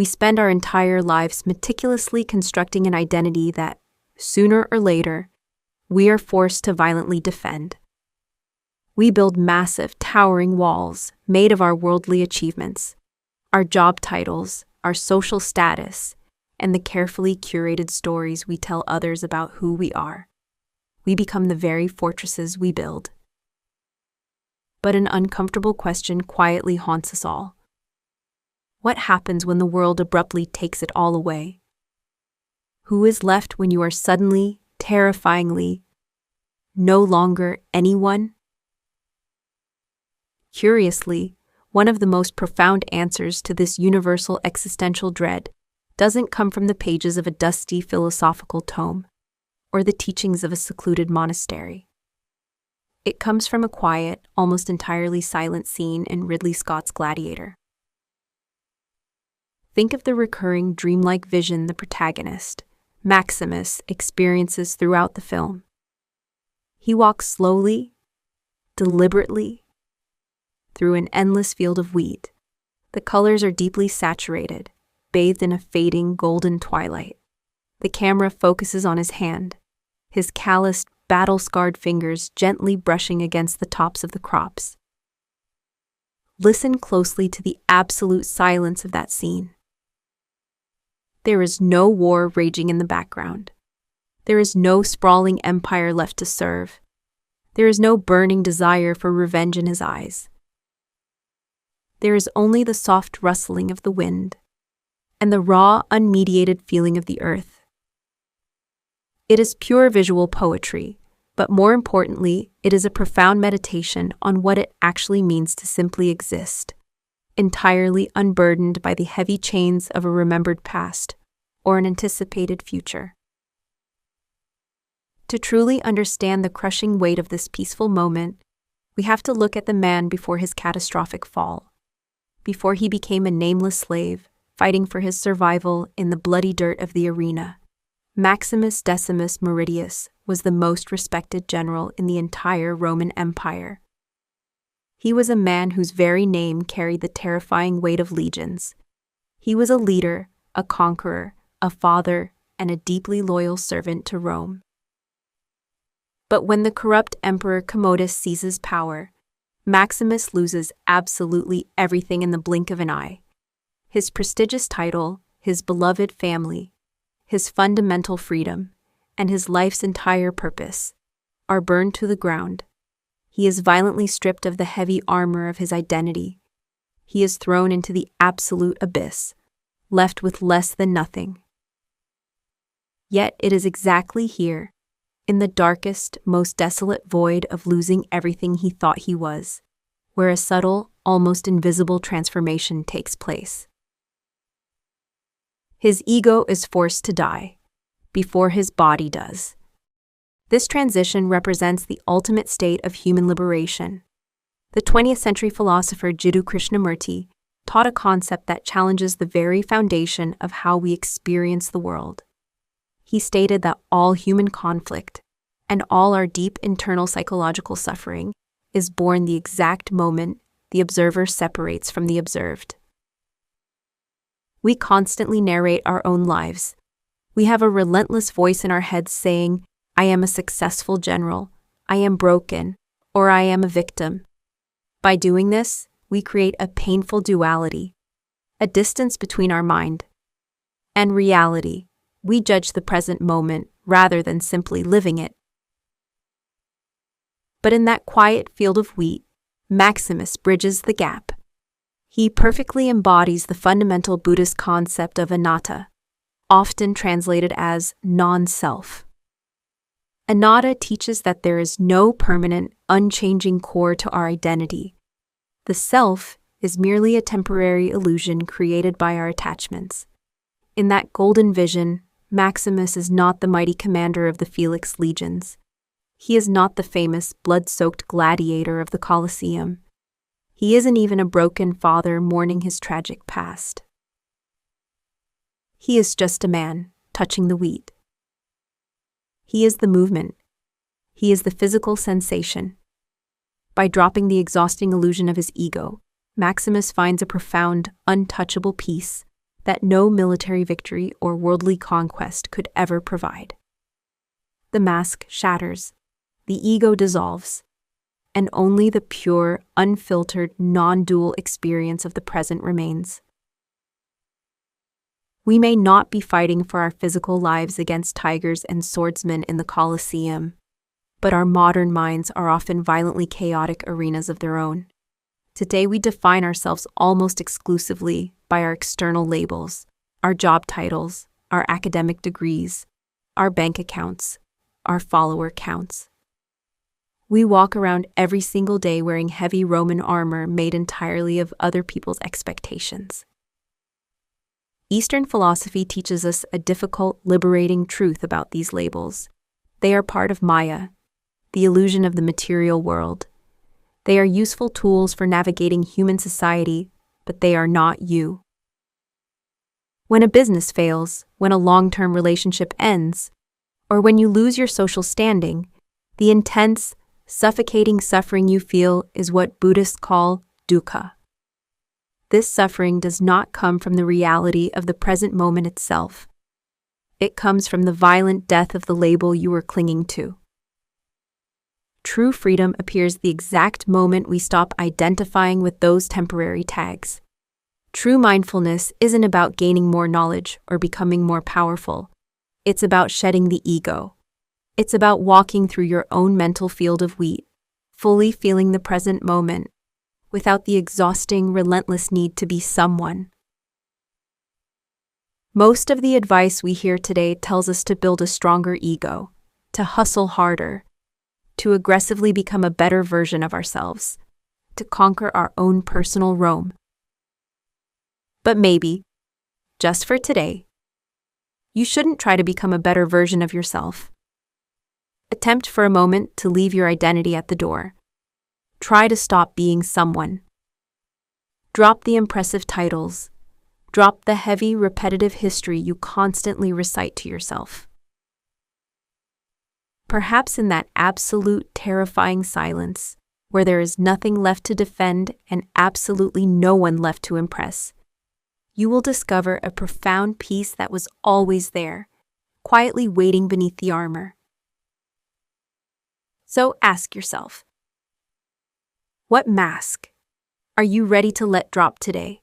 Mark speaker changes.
Speaker 1: We spend our entire lives meticulously constructing an identity that, sooner or later, we are forced to violently defend. We build massive, towering walls made of our worldly achievements, our job titles, our social status, and the carefully curated stories we tell others about who we are. We become the very fortresses we build. But an uncomfortable question quietly haunts us all. What happens when the world abruptly takes it all away? Who is left when you are suddenly, terrifyingly, no longer anyone? Curiously, one of the most profound answers to this universal existential dread doesn't come from the pages of a dusty philosophical tome or the teachings of a secluded monastery. It comes from a quiet, almost entirely silent scene in Ridley Scott's Gladiator. Think of the recurring dreamlike vision the protagonist, Maximus, experiences throughout the film. He walks slowly, deliberately, through an endless field of wheat. The colors are deeply saturated, bathed in a fading golden twilight. The camera focuses on his hand, his calloused, battle-scarred fingers gently brushing against the tops of the crops. Listen closely to the absolute silence of that scene. There is no war raging in the background. There is no sprawling empire left to serve. There is no burning desire for revenge in his eyes. There is only the soft rustling of the wind and the raw, unmediated feeling of the earth. It is pure visual poetry, but more importantly, it is a profound meditation on what it actually means to simply exist, entirely unburdened by the heavy chains of a remembered past or an anticipated future. To truly understand the crushing weight of this peaceful moment, we have to look at the man before his catastrophic fall, before he became a nameless slave, fighting for his survival in the bloody dirt of the arena. Maximus Decimus Meridius was the most respected general in the entire Roman Empire. He was a man whose very name carried the terrifying weight of legions. He was a leader, a conqueror, a father, and a deeply loyal servant to Rome. But when the corrupt Emperor Commodus seizes power, Maximus loses absolutely everything in the blink of an eye. His prestigious title, his beloved family, his fundamental freedom, and his life's entire purpose are burned to the ground. He is violently stripped of the heavy armor of his identity. He is thrown into the absolute abyss, left with less than nothing. Yet it is exactly here, in the darkest, most desolate void of losing everything he thought he was, where a subtle, almost invisible transformation takes place. His ego is forced to die, before his body does. This transition represents the ultimate state of human liberation. The 20th century philosopher Jiddu Krishnamurti taught a concept that challenges the very foundation of how we experience the world. He stated that all human conflict and all our deep internal psychological suffering is born the exact moment the observer separates from the observed. We constantly narrate our own lives. We have a relentless voice in our heads saying, "I am a successful general, I am broken, or I am a victim." By doing this, we create a painful duality, a distance between our mind and reality. We judge the present moment rather than simply living it. But in that quiet field of wheat, Maximus bridges the gap. He perfectly embodies the fundamental Buddhist concept of Anatta, often translated as non-self. Anatta teaches that there is no permanent, unchanging core to our identity. The self is merely a temporary illusion created by our attachments. In that golden vision, Maximus is not the mighty commander of the Felix legions. He is not the famous, blood-soaked gladiator of the Colosseum. He isn't even a broken father mourning his tragic past. He is just a man, touching the wheat. He is the movement. He is the physical sensation. By dropping the exhausting illusion of his ego, Maximus finds a profound, untouchable peace, that no military victory or worldly conquest could ever provide. The mask shatters, the ego dissolves, and only the pure, unfiltered, non-dual experience of the present remains. We may not be fighting for our physical lives against tigers and swordsmen in the Colosseum, but our modern minds are often violently chaotic arenas of their own. Today we define ourselves almost exclusively by our external labels, our job titles, our academic degrees, our bank accounts, our follower counts. We walk around every single day wearing heavy Roman armor made entirely of other people's expectations. Eastern philosophy teaches us a difficult, liberating truth about these labels. They are part of Maya, the illusion of the material world. They are useful tools for navigating human society, but they are not you. When a business fails, when a long-term relationship ends, or when you lose your social standing, the intense, suffocating suffering you feel is what Buddhists call dukkha. This suffering does not come from the reality of the present moment itself. It comes from the violent death of the label you were clinging to. True freedom appears the exact moment we stop identifying with those temporary tags. True mindfulness isn't about gaining more knowledge or becoming more powerful. It's about shedding the ego. It's about walking through your own mental field of wheat, fully feeling the present moment, without the exhausting, relentless need to be someone. Most of the advice we hear today tells us to build a stronger ego, to hustle harder, to aggressively become a better version of ourselves, to conquer our own personal Rome. But maybe, just for today, you shouldn't try to become a better version of yourself. Attempt for a moment to leave your identity at the door. Try to stop being someone. Drop the impressive titles. Drop the heavy, repetitive history you constantly recite to yourself. Perhaps in that absolute, terrifying silence, where there is nothing left to defend and absolutely no one left to impress, you will discover a profound peace that was always there, quietly waiting beneath the armor. So ask yourself, what mask are you ready to let drop today?